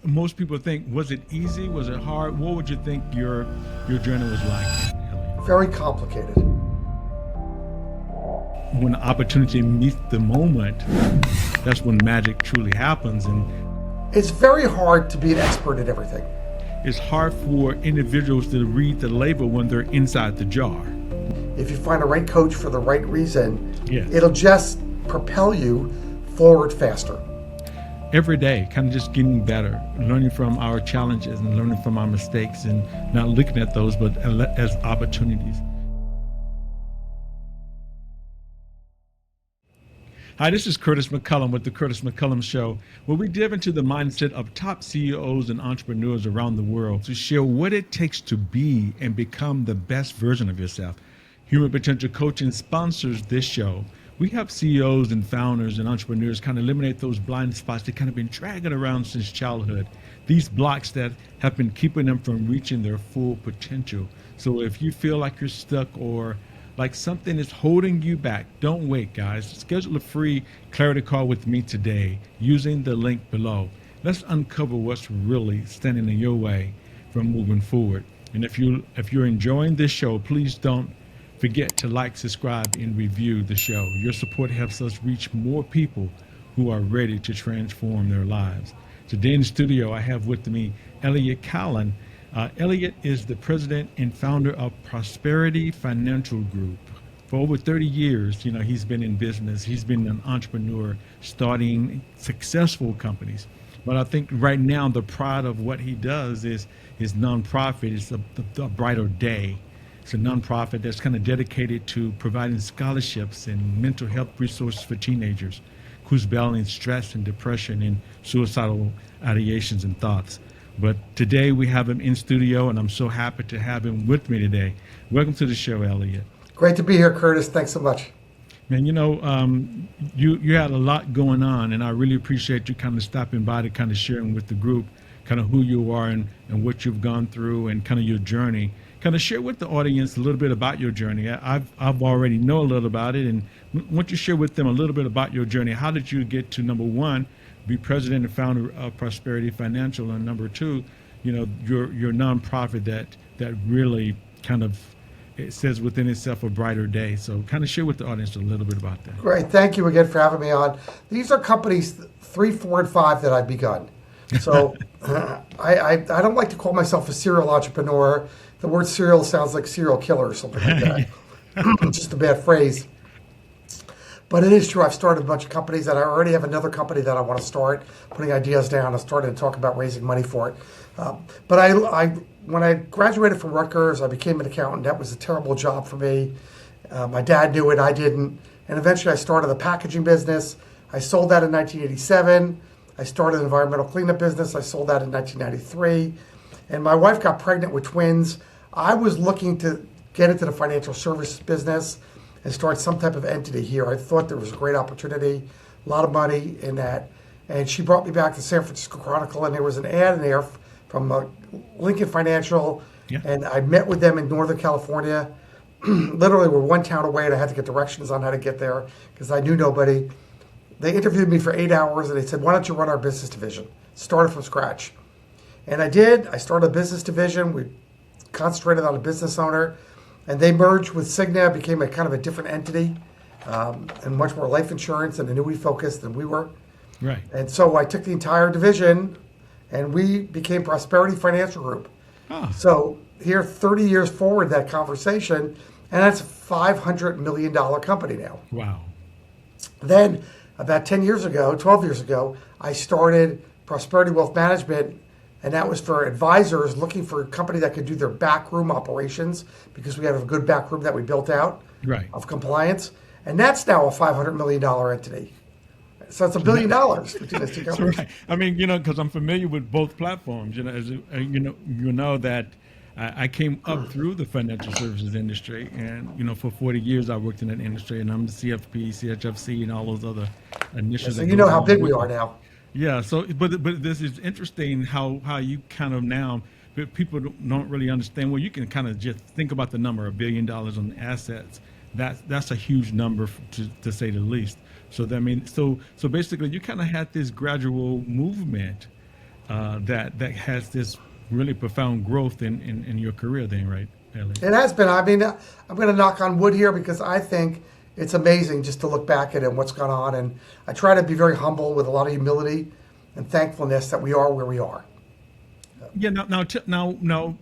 most people think, was it easy? Was it hard? What would you think your journey was like, Elliott? Very complicated. When the opportunity meets the moment, that's when magic truly happens. And It's very hard to be an expert at everything. it's hard for individuals to read the label when they're inside the jar. If you find a right coach for the right reason, Yes. it'll just propel you forward faster. Every day, kind of just getting better, learning from our challenges and learning from our mistakes and not looking at those, but as opportunities. Hi, this is Curtis McCullum with the Curtis McCullum Show, where we dive into the mindset of top CEOs and entrepreneurs around the world to share what it takes to be and become the best version of yourself. Human Potential Coaching sponsors this show. We help CEOs and founders and entrepreneurs kind of eliminate those blind spots that kind of been dragging around since childhood. These blocks that have been keeping them from reaching their full potential. So if you feel like you're stuck or like something is holding you back, don't wait, guys. Schedule a free clarity call with me today using the link below. Let's uncover what's really standing in your way from moving forward. And if you're enjoying this show, please don't forget to like, subscribe, and review the show. Your support helps us reach more people who are ready to transform their lives. Today in the studio, I have with me Elliott Kallen. Elliott is the president and founder of Prosperity Financial Group. For over 30 years, he's been in business. He's been an entrepreneur starting successful companies. But I think right now the pride of what he does is his nonprofit. It's a Brighter Day. It's a nonprofit that's kind of dedicated to providing scholarships and mental health resources for teenagers who's battling stress and depression and suicidal ideations and thoughts. But today we have him in studio, and I'm so happy to have him with me today. Welcome to the show, Elliott. Great to be here, Curtis. Thanks so much. Man, you had a lot going on, and I really appreciate you kind of stopping by to kind of sharing with the group kind of who you are and what you've gone through and kind of your journey. Kind of share with the audience a little bit about your journey. I've already know a little about it, and why don't you share with them a little bit about your journey? How did you get to, number one, be president and founder of Prosperity Financial, and number two, your nonprofit that really kind of, it says within itself, a brighter day. So kind of share with the audience a little bit about that. Great. Thank you again for having me on. These are companies 3, 4, and 5 that I've begun. So I don't like to call myself a serial entrepreneur. The word serial sounds like serial killer or something like that. Just a bad phrase. But it is true. I've started a bunch of companies, and I already have another company that I want to start, putting ideas down and starting to talk about raising money for it. But when I graduated from Rutgers, I became an accountant. That was a terrible job for me. My dad knew it, I didn't. And eventually I started a packaging business. I sold that in 1987. I started an environmental cleanup business. I sold that in 1993. And my wife got pregnant with twins. I was looking to get into the financial services business and start some type of entity here. I thought there was a great opportunity, a lot of money in that. And she brought me back to San Francisco Chronicle, and there was an ad in there from Lincoln Financial. Yeah. And I met with them in Northern California. Literally, we're one town away, and I had to get directions on how to get there because I knew nobody. They interviewed me for 8 hours, and they said, why don't you run our business division? Started from scratch. And I did. I started a business division. We concentrated on a business owner. And they merged with Cigna, became a kind of a different entity, and much more life insurance and annuity focused than we were. Right. And so I took the entire division, and we became Prosperity Financial Group. Oh. So here, 30 years forward, that conversation, and that's a $500 million company now. Wow. Then about 10 years ago, 12 years ago, I started Prosperity Wealth Management, and that was for advisors looking for a company that could do their backroom operations because we have a good backroom that we built out of compliance. And that's now a $500 million entity. So it's $1 billion between those two companies. Right. I mean, because I'm familiar with both platforms. As you know that I came up through the financial services industry, and for 40 years I worked in that industry, and I'm the CFP, CHFC, and all those other initiatives. So you know how big we are now. Yeah. So, but this is interesting how you kind of now, people don't really understand. Well, you can kind of just think about the number, $1 billion on assets. That's a huge number to say the least. So that means so basically you kind of had this gradual movement that has this really profound growth in your career then, right, Elliott? It has been. I mean, I'm going to knock on wood here because I think it's amazing just to look back at it and what's gone on. And I try to be very humble with a lot of humility and thankfulness that we are where we are. Yeah. Now,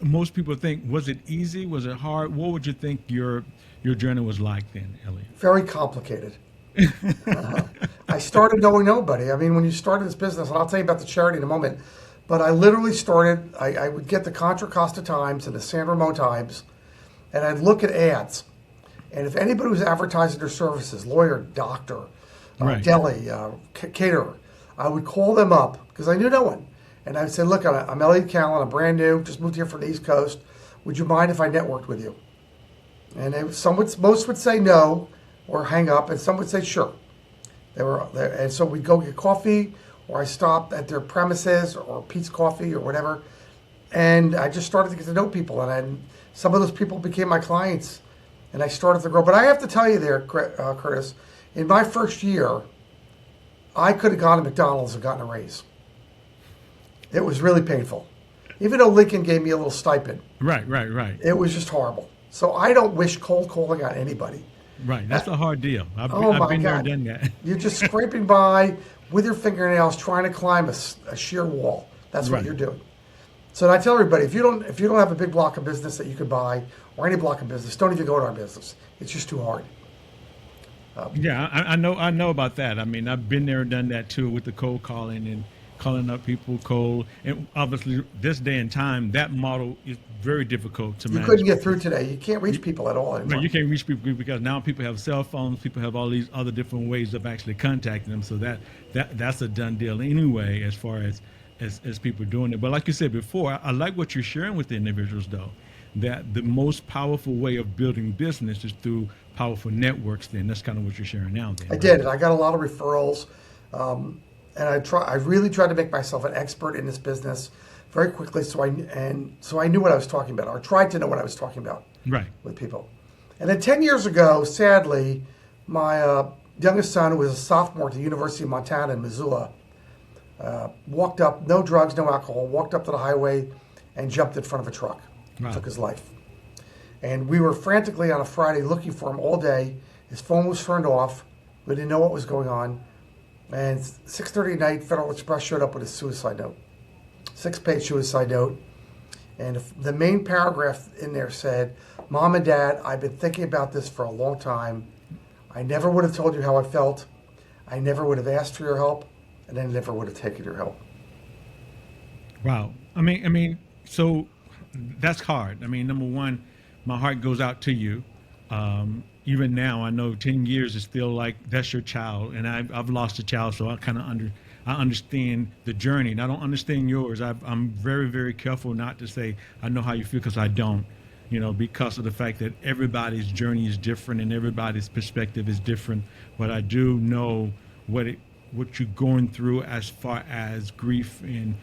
most people think, was it easy? Was it hard? What would you think your journey was like then, Elliott? Very complicated. I started knowing nobody. I mean, when you started this business, and I'll tell you about the charity in a moment, but I literally started, I would get the Contra Costa Times and the San Ramon Times, and I'd look at ads. And if anybody was advertising their services, lawyer, doctor, Right. deli, caterer, I would call them up because I knew no one. And I'd say, look, I'm Elliott Kallen, I'm brand new, just moved here from the East Coast. Would you mind if I networked with you? And most would say no or hang up, and some would say sure. They were there, and so we'd go get coffee, or I stopped at their premises, or Pete's Coffee, or whatever, and I just started to get to know people, and some of those people became my clients, and I started to grow. But I have to tell you there, Curtis, in my first year, I could have gone to McDonald's and gotten a raise. It was really painful. Even though Lincoln gave me a little stipend. Right. It was just horrible. So I don't wish cold calling on anybody. Right. That's a hard deal. I've my been there, God. done that. You're just scraping by with your fingernails trying to climb a sheer wall. That's what Right. you're doing. So I tell everybody, if you don't have a big block of business that you could buy, or any block of business, don't even go to our business. It's just too hard. Yeah, I know about that. I mean, I've been there and done that too with the cold calling and calling up people cold. And obviously, this day and time, that model is very difficult to You manage. couldn't get through today. You can't reach people at all anymore. Right, you can't reach people because now people have cell phones. People have all these other different ways of actually contacting them. So that's a done deal anyway, as far as people doing it. But like you said before, I like what you're sharing with the individuals, though, that the most powerful way of building business is through powerful networks. Then that's kind of what you're sharing now. Then I did, and I got a lot of referrals, and I really tried to make myself an expert in this business very quickly. So I knew what I was talking about, or tried to know what I was talking about, right. with people. And then 10 years ago, sadly, my youngest son, who was a sophomore at the University of Montana in Missoula, walked up, no drugs, no alcohol, walked up to the highway and jumped in front of a truck. Wow. Took his life. And we were frantically on a Friday looking for him all day. His phone was turned off. We didn't know what was going on. And 6:30 at night, Federal Express showed up with a suicide note. 6-page suicide note. And the main paragraph in there said, "Mom and Dad, I've been thinking about this for a long time. I never would have told you how I felt. I never would have asked for your help. And I never would have taken your help." Wow. I mean, so that's hard. I mean, number one, my heart goes out to you. Even now, I know 10 years is still like that's your child, and I've lost a child, so I kind of understand the journey, and I don't understand yours. I'm very, very careful not to say I know how you feel because I don't, because of the fact that everybody's journey is different and everybody's perspective is different. But I do know what you're going through as far as grief and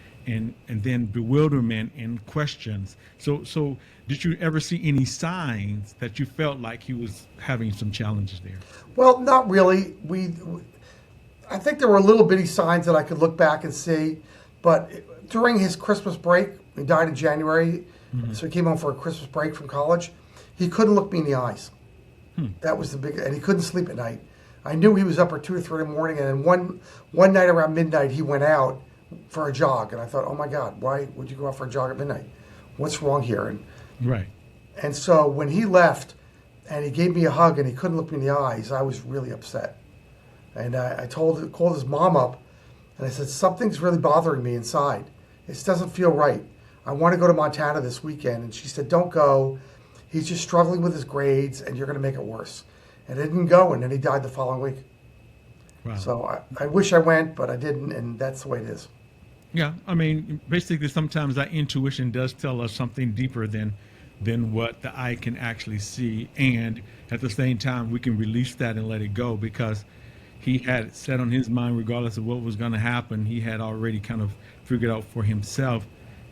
then bewilderment and questions. So did you ever see any signs that you felt like he was having some challenges there? Well, not really. I think there were little bitty signs that I could look back and see, but during his Christmas break, he died in January, so he came home for a Christmas break from college. He couldn't look me in the eyes. That was and he couldn't sleep at night. I knew he was up at 2 or 3 in the morning, and then one night around midnight, he went out for a jog, and I thought, oh my God, why would you go out for a jog at midnight? What's wrong here? Right. And so when he left and he gave me a hug and he couldn't look me in the eyes, I was really upset. And I called his mom up, and I said, something's really bothering me inside. This doesn't feel right. I want to go to Montana this weekend. And she said, don't go. He's just struggling with his grades, and you're going to make it worse. And I didn't go, and then he died the following week. Wow. So I wish I went, but I didn't, and that's the way it is. Yeah, I mean, basically, sometimes that intuition does tell us something deeper than what the eye can actually see, and at the same time, we can release that and let it go because he had it set on his mind, regardless of what was going to happen. He had already kind of figured out for himself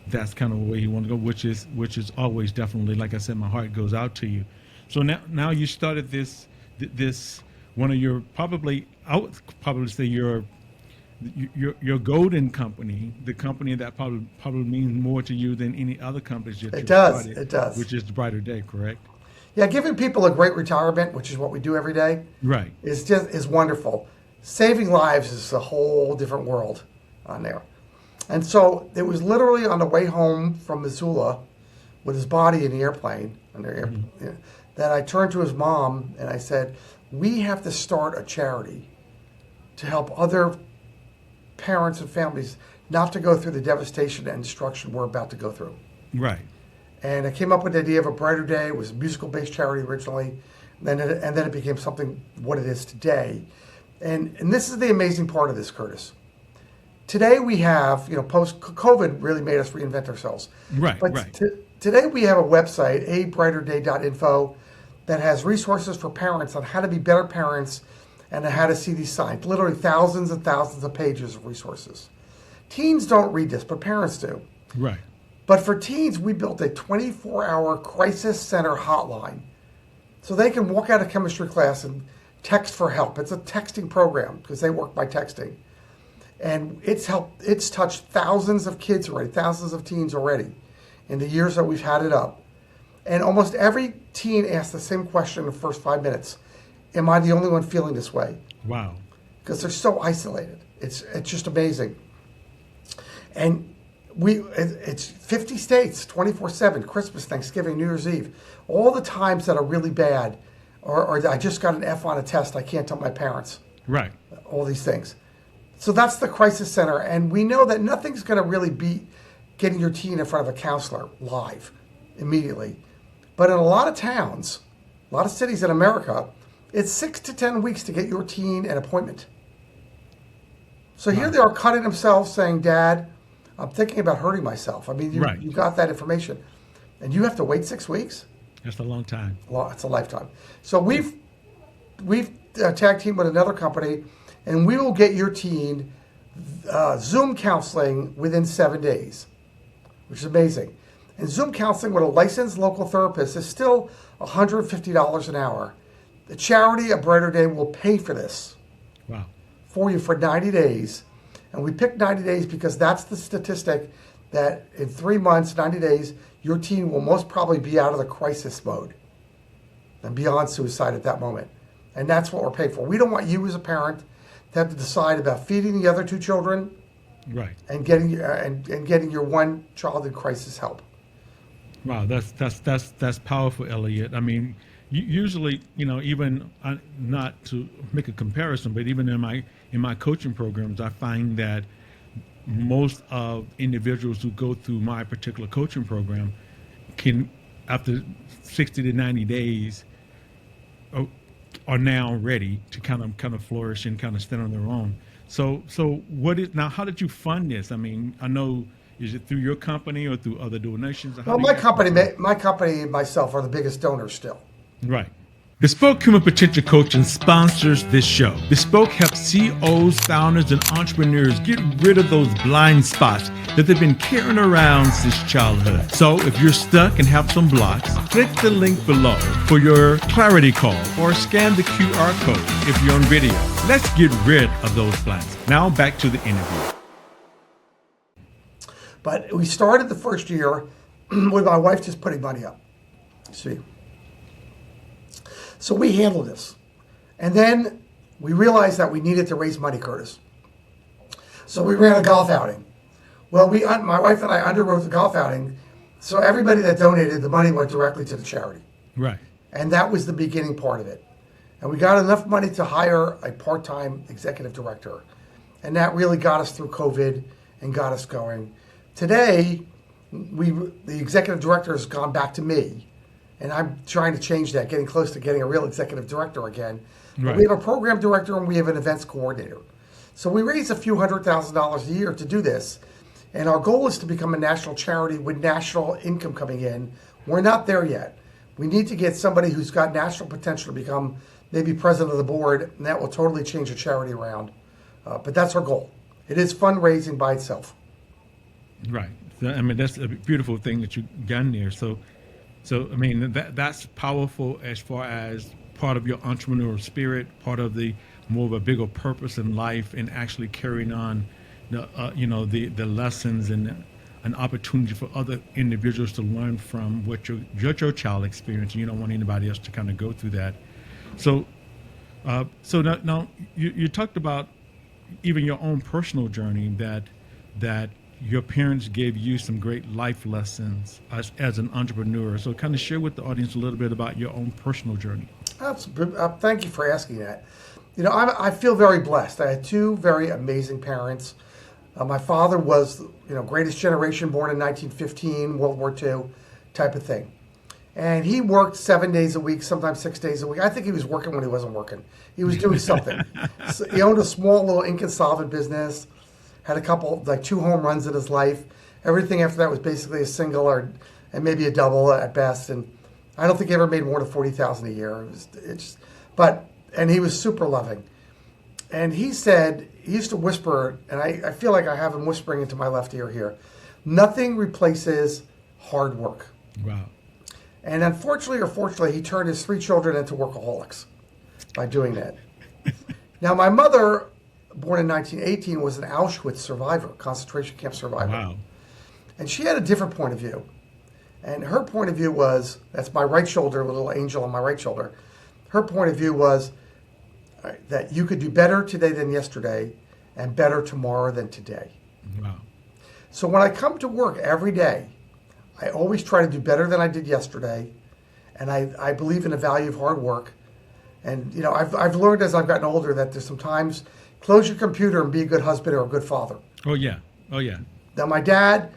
that's kind of the way he wanted to go, which is always definitely, like I said, my heart goes out to you. So now you started this one of your I would probably say your your golden company, the company that probably means more to you than any other companies that It you does. started, It does. which is the Brighter Day, correct? Yeah, giving people a great retirement, which is what we do every day, Right. is wonderful. Saving lives is a whole different world on there. And so it was literally on the way home from Missoula with his body in the airplane that I turned to his mom and I said, we have to start a charity to help other parents and families not to go through the devastation and destruction we're about to go through. Right. And I came up with the idea of a Brighter Day. It was a musical-based charity originally, and then it became something what it is today. And this is the amazing part of this, Curtis. Today we have, post-COVID really made us reinvent ourselves. Right, but right. Today we have a website, abrighterday.info, that has resources for parents on how to be better parents and how to see these signs. Literally thousands and thousands of pages of resources. Teens don't read this, but parents do. Right. But for teens, we built a 24-hour crisis center hotline so they can walk out of chemistry class and text for help. It's a texting program because they work by texting. And it's touched thousands of kids already, thousands of teens already in the years that we've had it up. And almost every teen asks the same question in the first 5 minutes. Am I the only one feeling this way? Wow. Because they're so isolated. It's just amazing. And it's 50 states, 24/7, Christmas, Thanksgiving, New Year's Eve. All the times that are really bad, or I just got an F on a test, I can't tell my parents. Right. All these things. So that's the crisis center. And we know that nothing's going to really beat getting your teen in front of a counselor live immediately. But in a lot of towns, a lot of cities in America, it's 6 to 10 weeks to get your teen an appointment. So here they are cutting themselves saying, Dad, I'm thinking about hurting myself. I mean, you got that information. And you have to wait 6 weeks? That's a long time. Well, it's a lifetime. So we've tag teamed with another company, and we will get your teen Zoom counseling within 7 days, which is amazing. And Zoom counseling with a licensed local therapist is still $150 an hour. The charity, A Brighter Day, will pay for this for you for 90 days. And we picked 90 days because that's the statistic that in 3 months, 90 days, your teen will most probably be out of the crisis mode and beyond suicide at that moment. And that's what we're paid for. We don't want you as a parent to have to decide about feeding the other 2 children, right, and getting your one child in crisis help. Wow, that's powerful, Elliott. I mean, usually, even not to make a comparison, but even in my coaching programs, I find that most of individuals who go through my particular coaching program can, after 60 to 90 days, are now ready to kind of flourish and kind of stand on their own. So how did you fund this? I mean, I know, is it through your company or through other donations? Well, my company and myself are the biggest donors still. Right. Bespoke Human Potential Coaching sponsors this show. Bespoke helps CEOs, founders, and entrepreneurs get rid of those blind spots that they've been carrying around since childhood. So if you're stuck and have some blocks, click the link below for your clarity call or scan the QR code if you're on video. Let's get rid of those blind spots. Now back to the interview. But we started the first year with my wife just putting money up. See. So we handled this. And then we realized that we needed to raise money, Curtis. So we ran a golf outing. Well, my wife and I underwrote the golf outing, so everybody that donated, the money went directly to the charity. Right. And that was the beginning part of it. And we got enough money to hire a part-time executive director. And that really got us through COVID and got us going. Today, the executive director has gone back to me. And I'm trying to change that, getting close to getting a real executive director again. Right. We have a program director and we have an events coordinator. So we raise a few $100,000 a year to do this. And our goal is to become a national charity with national income coming in. We're not there yet. We need to get somebody who's got national potential to become maybe president of the board, and that will totally change the charity around. But that's our goal. It is fundraising by itself. Right. So, I mean, that's a beautiful thing that you've done there. So I mean, that's powerful as far as part of your entrepreneurial spirit, part of the more of a bigger purpose in life and actually carrying on the lessons and an opportunity for other individuals to learn from what your child experienced. And you don't want anybody else to kind of go through that. So now you talked about even your own personal journey that your parents gave you some great life lessons as an entrepreneur. So kind of share with the audience a little bit about your own personal journey. Thank you for asking that. I feel very blessed. I had two very amazing parents. My father was, greatest generation, born in 1915, World War II type of thing. And he worked 7 days a week, sometimes 6 days a week. I think he was working when he wasn't working. He was doing something. So he owned a small little ink and solvent business, had a couple, like 2 home runs in his life. Everything after that was basically a single and maybe a double at best. And I don't think he ever made more than $40,000 a year. And he was super loving. And he said, he used to whisper, and I feel like I have him whispering into my left ear here, nothing replaces hard work. Wow. And unfortunately or fortunately, he turned his 3 children into workaholics by doing that. Now, my mother, born in 1918, was an Auschwitz survivor, concentration camp survivor. Wow. And she had a different point of view. And her point of view was, that's my right shoulder, a little angel on my right shoulder. Her point of view was that you could do better today than yesterday and better tomorrow than today. Wow. So when I come to work every day, I always try to do better than I did yesterday. And I believe in the value of hard work. And, I've learned as I've gotten older that there's sometimes close your computer and be a good husband or a good father. Oh, yeah. Oh, yeah. Now, my dad,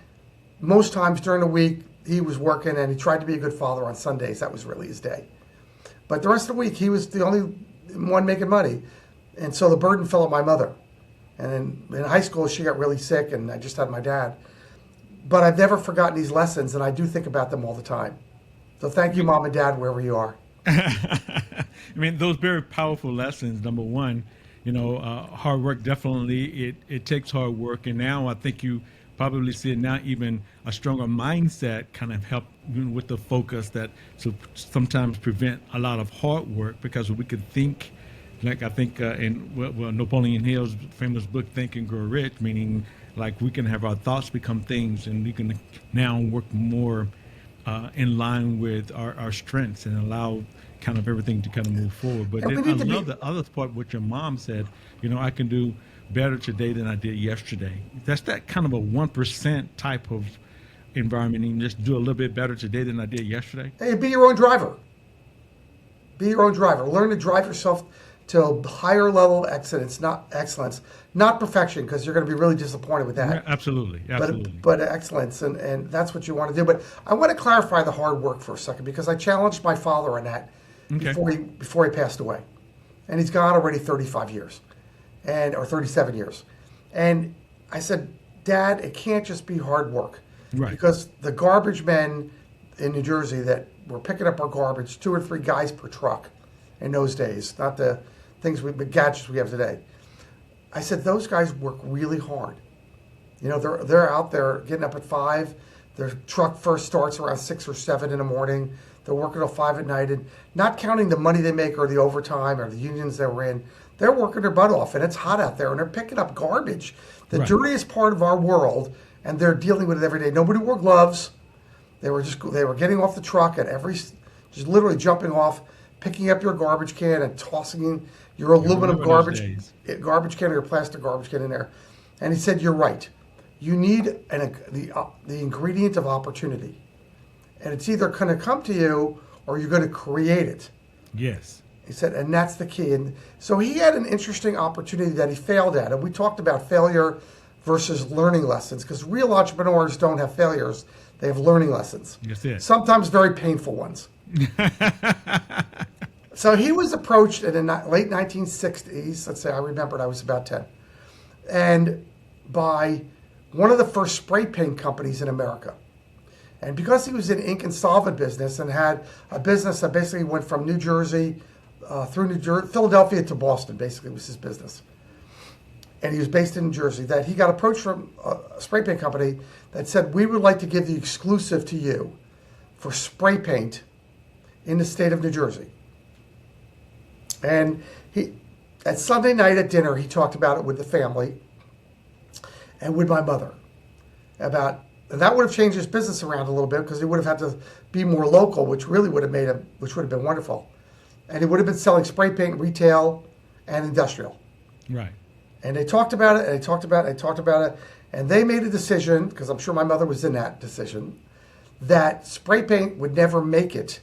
most times during the week, he was working and he tried to be a good father on Sundays. That was really his day. But the rest of the week, he was the only one making money. And so the burden fell on my mother. And in high school, she got really sick and I just had my dad. But I've never forgotten these lessons and I do think about them all the time. So thank you, Mom and Dad, wherever you are. I mean, those very powerful lessons. Number one, hard work, definitely, it takes hard work. And now I think you probably see it now, even a stronger mindset kind of help with the focus that sometimes prevent a lot of hard work, because we could think, like I think in Napoleon Hill's famous book, Think and Grow Rich, meaning like we can have our thoughts become things and we can now work more in line with our strengths and allow kind of everything to kind of move forward. But then I love the other part, what your mom said, I can do better today than I did yesterday. That's that kind of a 1% type of environment. You can just do a little bit better today than I did yesterday. Hey, be your own driver. Be your own driver. Learn to drive yourself to a higher level of excellence, not perfection, because you're going to be really disappointed with that. Yeah, absolutely. But excellence, and that's what you want to do. But I want to clarify the hard work for a second, because I challenged my father on that before he passed away. And he's gone already 35 years, or 37 years. And I said, Dad, it can't just be hard work. Right. Because the garbage men in New Jersey that were picking up our garbage, 2 or 3 guys per truck in those days, not the gadgets we have today. I said, those guys work really hard. They're out there getting up at 5. Their truck first starts around 6 or 7 in the morning. They're working till 5 at night, and not counting the money they make or the overtime or the unions they were in. They're working their butt off, and it's hot out there, and they're picking up garbage, the dirtiest part of our world, and they're dealing with it every day. Nobody wore gloves. They were getting off the truck at just literally jumping off, picking up your garbage can and tossing your aluminum garbage can or your plastic garbage can in there. And he said, you're right. You need the ingredient of opportunity. And it's either going to come to you or you're going to create it. Yes. He said, and that's the key. And so he had an interesting opportunity that he failed at. And we talked about failure versus learning lessons, because real entrepreneurs don't have failures. They have learning lessons. That's it. Sometimes very painful ones. So he was approached in the late 1960s. Let's say I remembered I was about 10. And by one of the first spray paint companies in America. And because he was in ink and solvent business and had a business that basically went from New Jersey through Philadelphia to Boston, basically was his business. And he was based in New Jersey, that he got approached from a spray paint company that said, we would like to give the exclusive to you for spray paint in the state of New Jersey. And At Sunday night at dinner, he talked about it with the family and with my mother about, and that would have changed his business around a little bit because he would have had to be more local, which really would have made him, which would have been wonderful. And he would have been selling spray paint, retail, and industrial. Right. And they talked about it, and they talked about it, and they talked about it, and they made a decision, because I'm sure my mother was in that decision, that spray paint would never make it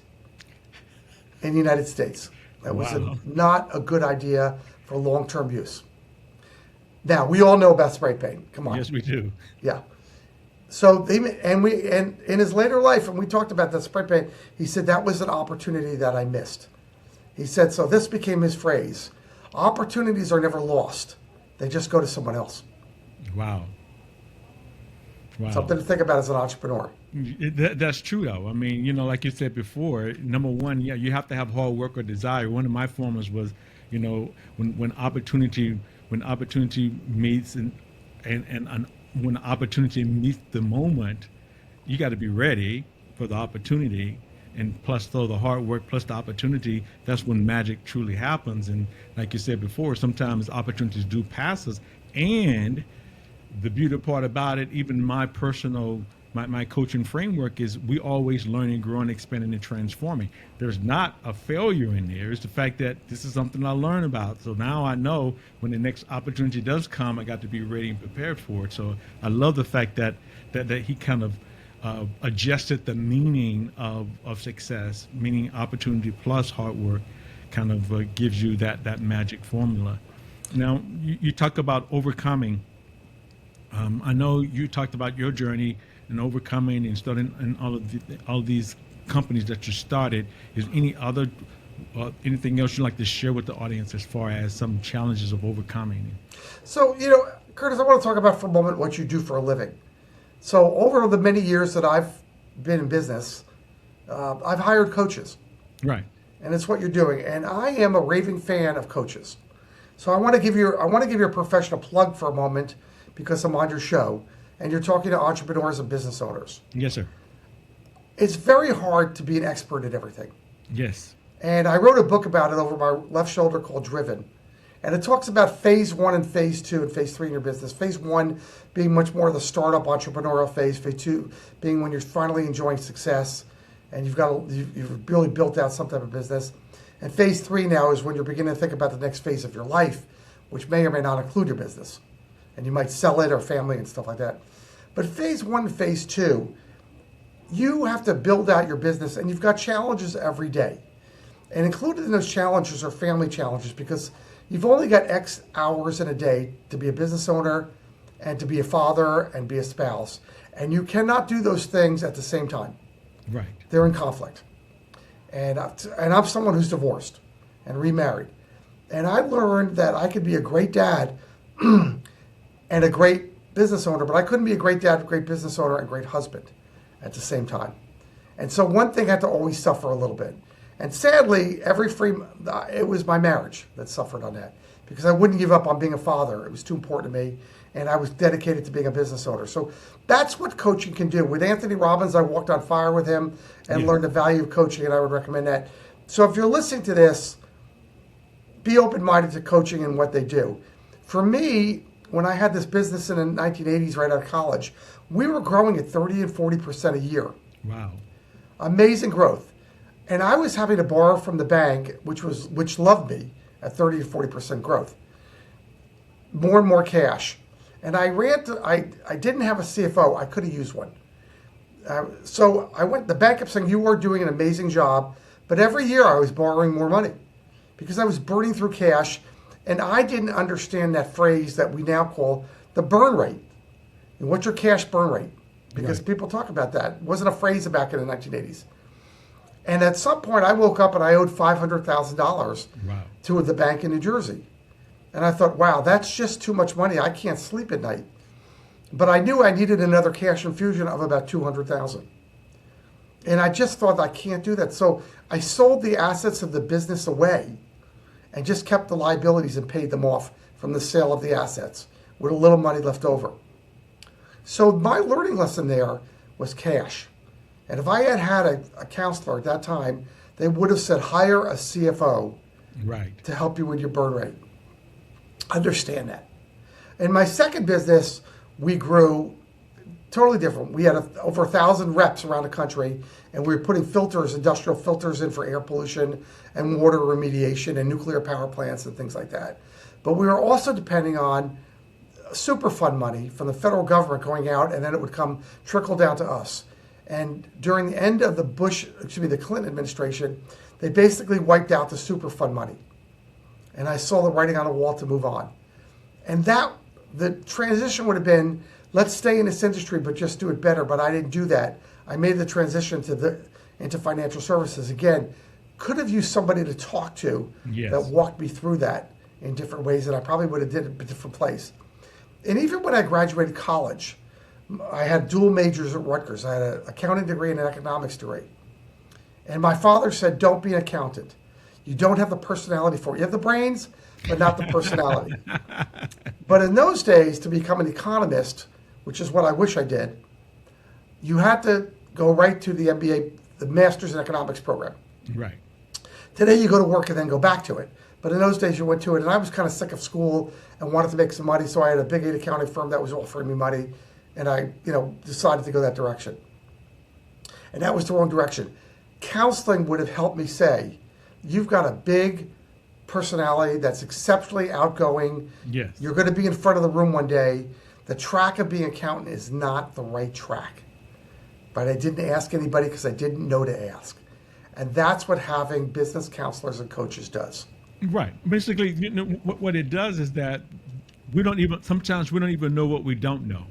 in the United States. That was not a good idea for long-term use. Now, we all know about spray paint. Come on. Yes, we do. Yeah. So and in his later life, and we talked about that spray paint, he said that was an opportunity that I missed. He said, so this became his phrase: opportunities are never lost. They just go to someone else. Wow. Something to think about as an entrepreneur. That's true, though. I mean, you know, like you said before, number one, yeah, you have to have hard work or desire. One of my formulas was, you know, when opportunity meets and when opportunity meets the moment, you got to be ready for the opportunity. And plus, though, the hard work plus the opportunity, that's when magic truly happens. And like you said before, sometimes opportunities do pass us. And the beauty part about it, even my personal, my coaching framework is we always learning, growing, expanding, and transforming. There's not a failure in there. It's the fact that this is something I learn about. So now I know when the next opportunity does come, I got to be ready and prepared for it. So I love the fact that he kind of adjusted the meaning of success, meaning opportunity plus hard work, kind of gives you that magic formula. Now, you talk about overcoming. I know you talked about your journey and overcoming and starting and all these companies that you started. Is any other anything else you'd like to share with the audience as far as some challenges of overcoming? So, you know, Curtis, I want to talk about for a moment what you do for a living. So over the many years that I've been in business, I've hired coaches. Right. And it's what you're doing. And I am a raving fan of coaches. So I want to give you a professional plug for a moment because I'm on your show and you're talking to entrepreneurs and business owners. Yes, sir. It's very hard to be an expert at everything. Yes. And I wrote a book about it over my left shoulder called Driven. And it talks about phase 1 and phase 2 and phase 3 in your business. Phase 1 being much more the startup entrepreneurial phase. Phase 2 being when you're finally enjoying success and you've really built out some type of business. And phase 3 now is when you're beginning to think about the next phase of your life, which may or may not include your business. And you might sell it or family and stuff like that. But phase 1 and phase 2, you have to build out your business and you've got challenges every day. And included in those challenges are family challenges because you've only got X hours in a day to be a business owner and to be a father and be a spouse. And you cannot do those things at the same time. Right. They're in conflict. And I'm someone who's divorced and remarried. And I learned that I could be a great dad and a great business owner, but I couldn't be a great dad, a great business owner, and a great husband at the same time. And so one thing had to always suffer a little bit. And sadly, it was my marriage that suffered on that because I wouldn't give up on being a father. It was too important to me, and I was dedicated to being a business owner. So that's what coaching can do. With Anthony Robbins, I walked on fire with him and learned the value of coaching, and I would recommend that. So if you're listening to this, be open-minded to coaching and what they do. For me, when I had this business in the 1980s right out of college, we were growing at 30 and 40% a year. Wow. Amazing growth. And I was having to borrow from the bank, which loved me at 30 to 40% growth. More and more cash. And I didn't have a CFO. I could have used one. So I went, the bank kept saying, you are doing an amazing job. But every year I was borrowing more money because I was burning through cash. And I didn't understand that phrase that we now call the burn rate. And what's your cash burn rate? Because people talk about that. It wasn't a phrase back in the 1980s. And at some point, I woke up and I owed $500,000 to the bank in New Jersey. And I thought, wow, that's just too much money. I can't sleep at night. But I knew I needed another cash infusion of about $200,000. And I just thought, I can't do that. So I sold the assets of the business away and just kept the liabilities and paid them off from the sale of the assets with a little money left over. So my learning lesson there was cash. And if I had had a counselor at that time, they would have said, hire a CFO to help you with your burn rate. understand that. In my second business, we grew totally different. We had over 1,000 reps around the country, and we were putting filters, industrial filters in for air pollution and water remediation and nuclear power plants and things like that. But we were also depending on Superfund money from the federal government going out, and then it would come trickle down to us. And during the end of the the Clinton administration, they basically wiped out the Superfund money. And I saw the writing on the wall to move on. And the transition would have been, let's stay in this industry, but just do it better. But I didn't do that. I made the transition into financial services. Again, could have used somebody to talk to that walked me through that in different ways, and I probably would have did it in a different place. And even when I graduated college, I had dual majors at Rutgers. I had an accounting degree and an economics degree. And my father said, don't be an accountant. You don't have the personality for it. You have the brains, but not the personality. But in those days, to become an economist, which is what I wish I did, you had to go right to the MBA, the Master's in Economics program. Right. Today you go to work and then go back to it. But in those days you went to it, and I was kind of sick of school and wanted to make some money, so I had a big 8 accounting firm that was offering me money, and I decided to go that direction. And that was the wrong direction. Counseling would have helped me say, you've got a big personality that's exceptionally outgoing. Yes. You're going to be in front of the room one day. The track of being an accountant is not the right track. But I didn't ask anybody because I didn't know to ask. And that's what having business counselors and coaches does. Right. Basically, what it does is that sometimes we don't even know what we don't know.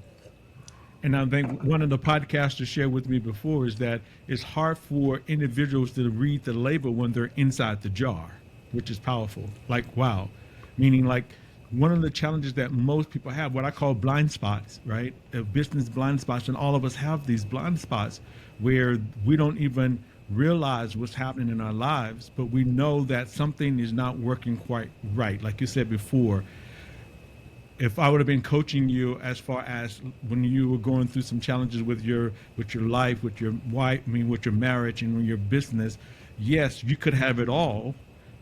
And I think one of the podcasters shared with me before is that it's hard for individuals to read the label when they're inside the jar, which is powerful. Like, wow. Meaning, like, one of the challenges that most people have, what I call blind spots, right? Business blind spots. And all of us have these blind spots where we don't even realize what's happening in our lives, but we know that something is not working quite right. Like you said before, if I would have been coaching you as far as when you were going through some challenges with your life, with your wife, with your marriage and your business, yes, you could have it all,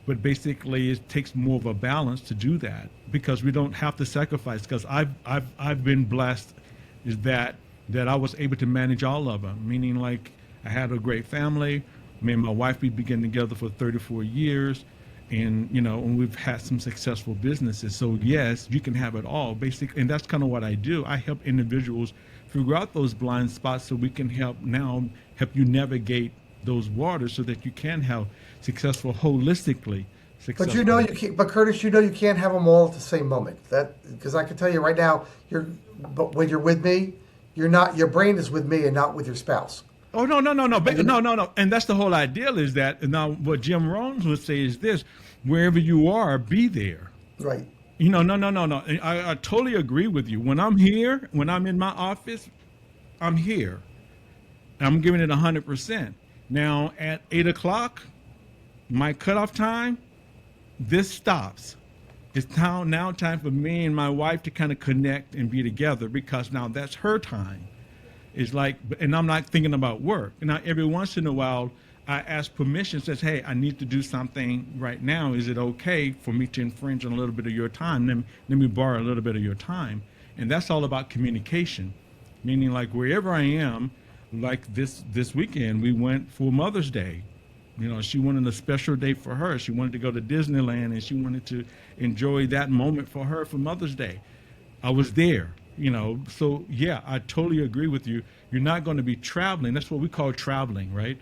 but basically it takes more of a balance to do that because we don't have to sacrifice. Because I've been blessed is that I was able to manage all of them, meaning like I had a great family. Me and my wife, we've been together for 34 years. And, and we've had some successful businesses. So yes, you can have it all basically. And that's kind of what I do. I help individuals figure out those blind spots so we can help you navigate those waters so that you can have holistically successful. But you can't, but Curtis, you can't have them all at the same moment. Because I can tell you right now, but when you're with me, you're not, your brain is with me and not with your spouse. Oh, no. No. And that's the whole idea is that, now what Jim Rohn would say is this, wherever you are, be there. Right. No. I totally agree with you. When I'm here, when I'm in my office, I'm here. I'm giving it 100%. Now at 8 o'clock, my cutoff time, this stops. It's now time for me and my wife to kind of connect and be together because now that's her time. It's like, and I'm not thinking about work. And now every once in a while, I ask permission, says, hey, I need to do something right now. Is it okay for me to infringe on a little bit of your time? Let me borrow a little bit of your time. And that's all about communication, meaning like wherever I am, like this weekend, we went for Mother's Day. She wanted a special day for her. She wanted to go to Disneyland and she wanted to enjoy that moment for her for Mother's Day. I was there. So yeah, I totally agree with you. You're not going to be traveling. That's what we call traveling, right?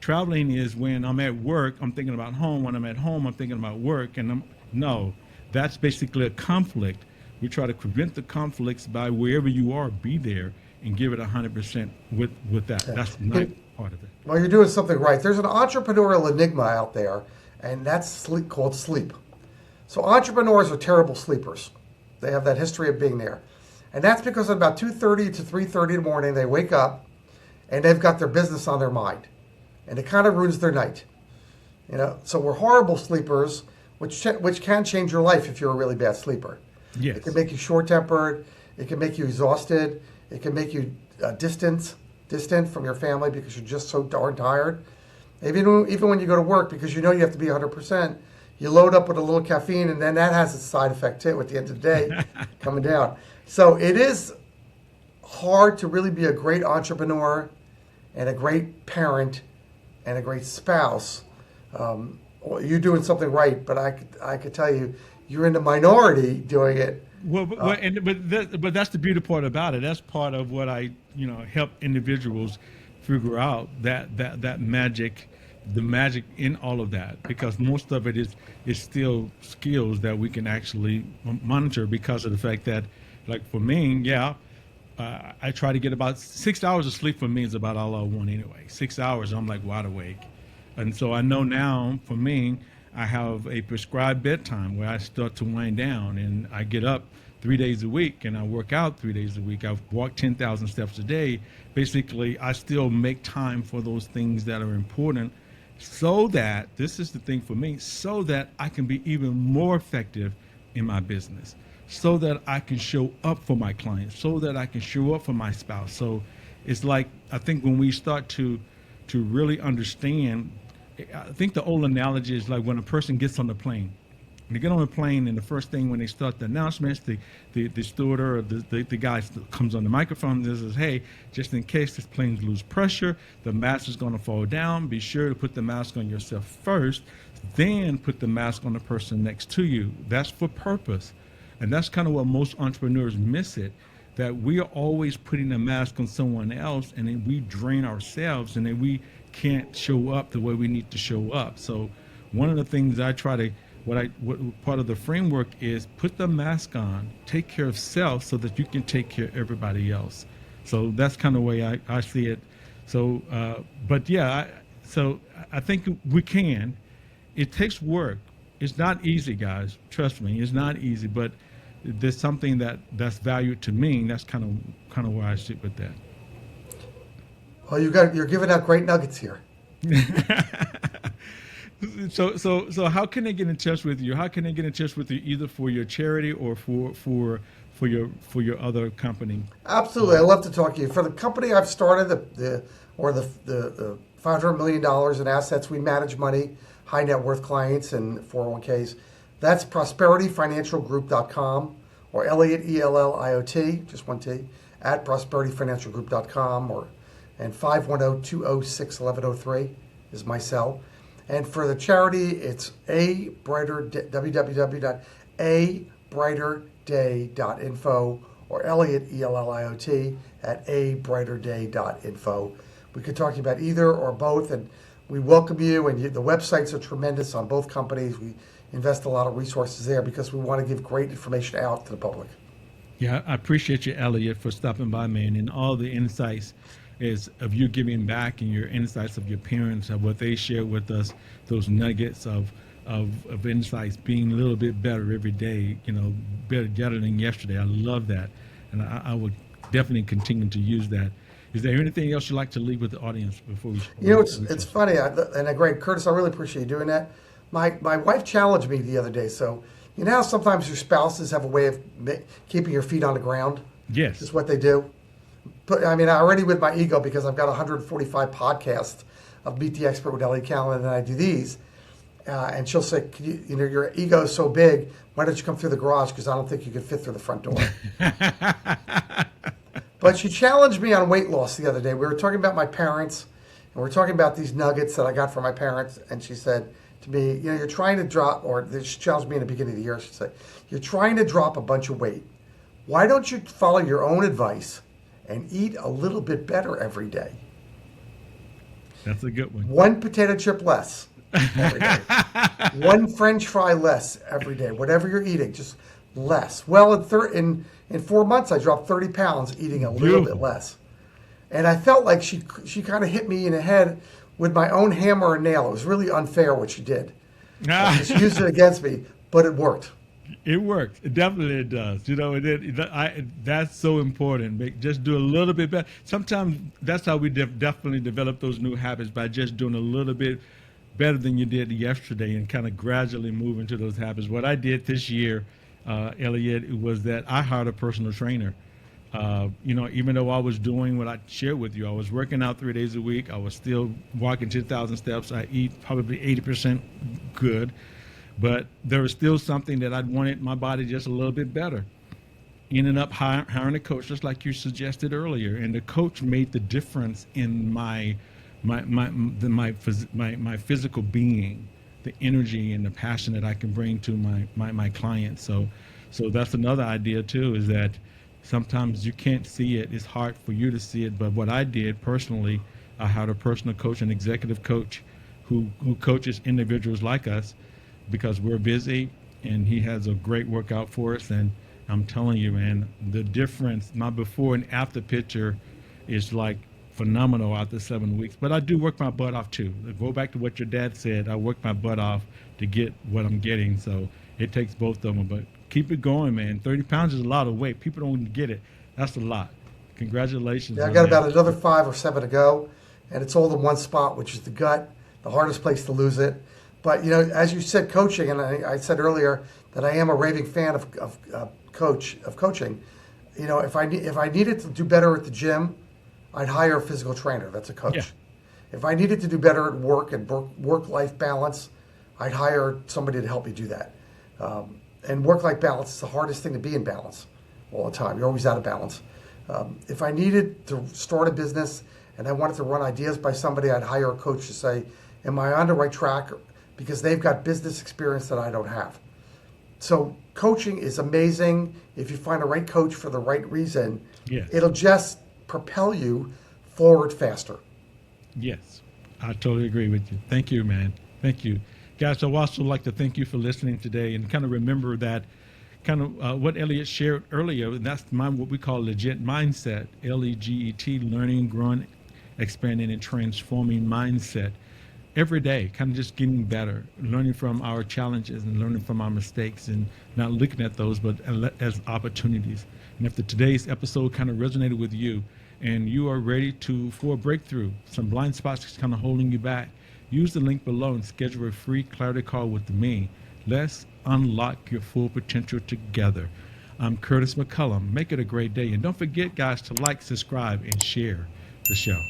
Traveling is when I'm at work, I'm thinking about home. When I'm at home, I'm thinking about work. And no, that's basically a conflict. We try to prevent the conflicts by wherever you are, be there and give it 100% with that. Yeah. That's not part of it. Well, you're doing something right. There's an entrepreneurial enigma out there, and that's called sleep. So entrepreneurs are terrible sleepers. They have that history of being there. And that's because at about 2:30 to 3:30 in the morning, they wake up and they've got their business on their mind. And it kind of ruins their night. So we're horrible sleepers, which can change your life if you're a really bad sleeper. Yes. It can make you short-tempered. It can make you exhausted. It can make you distant from your family because you're just so darn tired. Even when you go to work, because you have to be 100%, You load up with a little caffeine, and then that has its side effect too at the end of the day, coming down. So it is hard to really be a great entrepreneur and a great parent and a great spouse. You're doing something right, but I could tell you, you're in the minority doing it. Well, but that's the beauty part about it. That's part of what I help individuals figure out, that magic, the magic in all of that, because most of it is still skills that we can actually monitor, because of the fact that, like for me, I try to get about 6 hours of sleep. For me is about all I want anyway. 6 hours, I'm like wide awake. And so I know now, for me, I have a prescribed bedtime where I start to wind down, and I get up 3 days a week and I work out 3 days a week. I've walked 10,000 steps a day. Basically, I still make time for those things that are important, so that, this is the thing for me, so that I can be even more effective in my business, so that I can show up for my clients, so that I can show up for my spouse. So it's like, I think when we start to really understand, I think the old analogy is like when a person gets on the plane. When they get on the plane, and the first thing when they start the announcements, the steward or the guy comes on the microphone and says, hey, just in case this plane lose pressure, the mask is going to fall down. Be sure to put the mask on yourself first, then put the mask on the person next to you. That's for purpose. And that's kind of what most entrepreneurs miss it, that we are always putting a mask on someone else, and then we drain ourselves, and then we can't show up the way we need to show up. So one of the things I try to, what part of the framework is, put the mask on, take care of self so that you can take care of everybody else. So that's kind of the way I see it. So, so I think we can. It takes work. It's not easy, guys. Trust me, it's not easy, but there's something that's valued to me. That's kind of where I sit with that. Well, you're giving out great nuggets here. So how can they get in touch with you? How can they get in touch with you, either for your charity or for your other company? Absolutely, I'd love to talk to you. For the company I've started, the $500 million in assets, we manage money, high net worth clients, and 401ks. That's prosperityfinancialgroup.com, or Elliott, ELLIOT, just one T, at prosperityfinancialgroup.com, and 510-206-1103 is my cell. And for the charity, it's www.abrighterday.info, or Elliott, ELLIOT, at abrighterday.info. We could talk to you about either or both, and we welcome you. And the websites are tremendous on both companies. We invest a lot of resources there because we want to give great information out to the public. Yeah, I appreciate you, Elliott, for stopping by, man, and all the insights of you giving back, and your insights of your parents, of what they shared with us, those nuggets of insights, being a little bit better every day, better than yesterday. I love that, and I would definitely continue to use that. Is there anything else you'd like to leave with the audience before we? It's funny, great, Curtis, I really appreciate you doing that. My wife challenged me the other day. So how sometimes your spouses have a way of keeping your feet on the ground. Yes, is what they do. But I already with my ego, because I've got 145 podcasts of Meet the Expert with Elliott Kallen, and I do these. And she'll say, your ego is so big, why don't you come through the garage? Because I don't think you could fit through the front door. But she challenged me on weight loss the other day. We were talking about my parents, and we were talking about these nuggets that I got from my parents. And she said to me, you're trying to drop, or she challenged me in the beginning of the year, she said, you're trying to drop a bunch of weight. Why don't you follow your own advice and eat a little bit better every day? That's a good one. One potato chip less every day. One French fry less every day. Whatever you're eating, just less. Well, in 4 months, I dropped 30 pounds eating a little bit less. And I felt like she kind of hit me in the head with my own hammer and nail. It was really unfair what she did. She used it against me, but it worked. It works. It definitely does. That's so important. Just do a little bit better. Sometimes that's how we definitely develop those new habits, by just doing a little bit better than you did yesterday, and kind of gradually move into those habits. What I did this year, Elliott, was that I hired a personal trainer. Even though I was doing what I shared with you, I was working out 3 days a week. I was still walking 10,000 steps. I eat probably 80% good. but there was still something that I'd wanted my body just a little bit better. Ended up hiring a coach, just like you suggested earlier, and the coach made the difference in my physical being, the energy and the passion that I can bring to my clients. So that's another idea too, is that sometimes you can't see it. It's hard for you to see it. But what I did personally, I had a personal coach, an executive coach, who coaches individuals like us, because we're busy, and he has a great workout for us. And I'm telling you, man, the difference, my before and after picture is like phenomenal after 7 weeks. But I do work my butt off too. Go back to what your dad said. I work my butt off to get what I'm getting. So it takes both of them. But keep it going, man. 30 pounds is a lot of weight. People don't get it. That's a lot. Congratulations. Yeah, I got about another 5 or 7 to go, and it's all in one spot, which is the gut, the hardest place to lose it. But, you know, as you said, coaching, and I said earlier that I am a raving fan of coaching. You know, if I needed to do better at the gym, I'd hire a physical trainer. That's a coach. Yeah. If I needed to do better at work and work-life balance, I'd hire somebody to help me do that. And work-life balance is the hardest thing to be in balance all the time. You're always out of balance. If I needed to start a business and I wanted to run ideas by somebody, I'd hire a coach to say, am I on the right track? Because they've got business experience that I don't have. So coaching is amazing. If you find a right coach for the right reason, yes, it'll just propel you forward faster. Yes, I totally agree with you. Thank you, man. Thank you. Guys, I'd also like to thank you for listening today, and kind of remember that kind of what Elliott shared earlier, and that's what we call legit mindset, L-E-G-E-T, learning, growing, expanding, and transforming mindset. Every day, kind of just getting better, learning from our challenges and learning from our mistakes, and not looking at those, but as opportunities. And if today's episode kind of resonated with you and you are ready for a breakthrough, some blind spots kind of holding you back, use the link below and schedule a free clarity call with me. Let's unlock your full potential together. I'm Curtis McCullum. Make it a great day. And don't forget, guys, to like, subscribe, and share the show.